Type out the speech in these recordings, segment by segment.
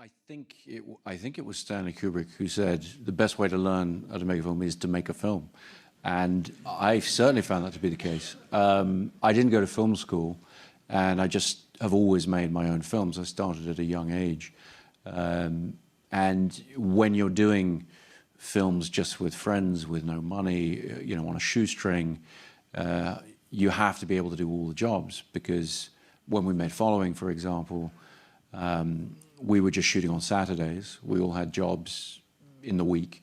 I think it was Stanley Kubrick who said the best way to learn how to make a film is to make a film, and I certainly found that to be the case. I didn't go to film school, and I just have always made my own films. I started at a young age, and when you're doing films just with friends with no money, you know, on a shoestring, you have to be able to do all the jobs, because when we made Following, for example, we were just shooting on Saturdays. We all had jobs in the week,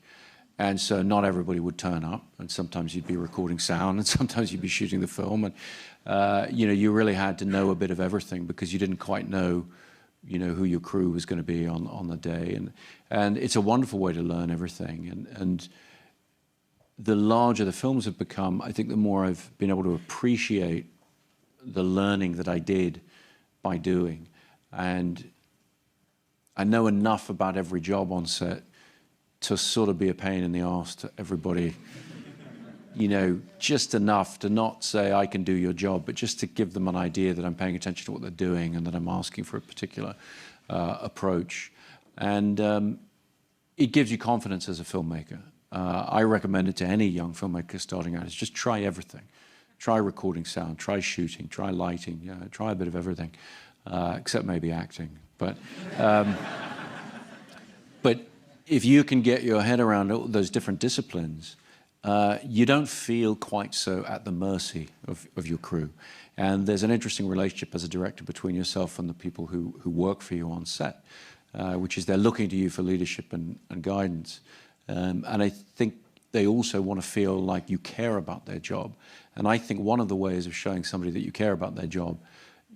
and so not everybody would turn up, and sometimes you'd be recording sound and sometimes you'd be shooting the film, and you know, you really had to know a bit of everything, because you didn't quite know, you know, who your crew was going to be on the day, and it's a wonderful way to learn everything, and the larger the films have become, I think the more I've been able to appreciate the learning that I did by doing. And I know enough about every job on set to sort of be a pain in the arse to everybody, you know, just enough to not say I can do your job, but just to give them an idea that I'm paying attention to what they're doing and that I'm asking for a particular approach. And it gives you confidence as a filmmaker. I recommend it to any young filmmaker starting out, is just try everything. Try recording sound, try shooting, try lighting, try a bit of everything, except maybe acting. But if you can get your head around all those different disciplines, you don't feel quite so at the mercy of your crew. And there's an interesting relationship as a director between yourself and the people who work for you on set, which is they're looking to you for leadership and guidance. And I think they also want to feel like you care about their job. And I think one of the ways of showing somebody that you care about their job,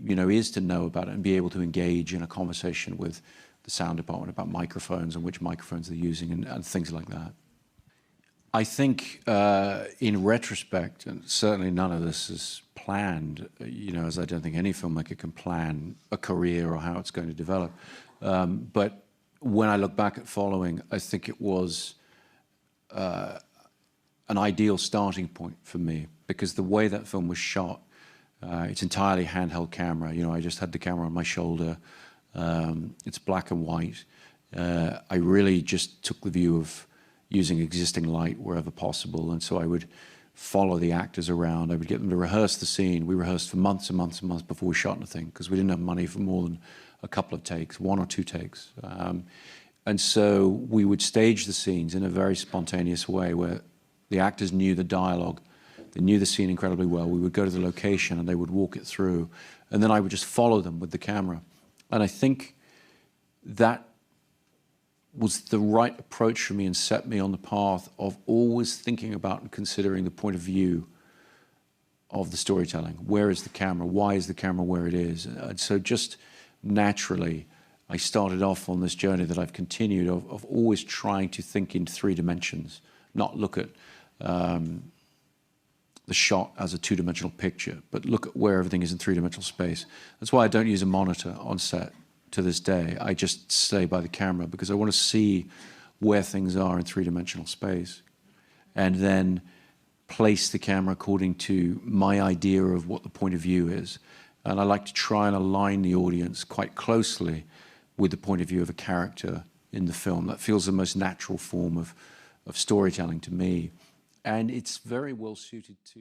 you know, is to know about it and be able to engage in a conversation with the sound department about microphones and which microphones they're using and things like that. I think in retrospect, and certainly none of this is planned, you know, as I don't think any filmmaker can plan a career or how it's going to develop. But when I look back at Following, I think it was an ideal starting point for me, because the way that film was shot, it's entirely handheld camera. You know, I just had the camera on my shoulder. It's black and white. I really just took the view of using existing light wherever possible, and so I would follow the actors around. I would get them to rehearse the scene. We rehearsed for months and months and months before we shot anything, because we didn't have money for more than a couple of takes, 1 or 2 takes. And so we would stage the scenes in a very spontaneous way where the actors knew the dialogue, they knew the scene incredibly well. We would go to the location and they would walk it through, and then I would just follow them with the camera. And I think that was the right approach for me and set me on the path of always thinking about and considering the point of view of the storytelling. Where is the camera? Why is the camera where it is? And so just naturally, I started off on this journey that I've continued of always trying to think in 3 dimensions, not look at the shot as a 2-dimensional picture, but look at where everything is in 3-dimensional space. That's why I don't use a monitor on set to this day. I just stay by the camera, because I want to see where things are in 3-dimensional space, and then place the camera according to my idea of what the point of view is. And I like to try and align the audience quite closely with the point of view of a character in the film. That feels the most natural form of storytelling to me. And it's very well suited to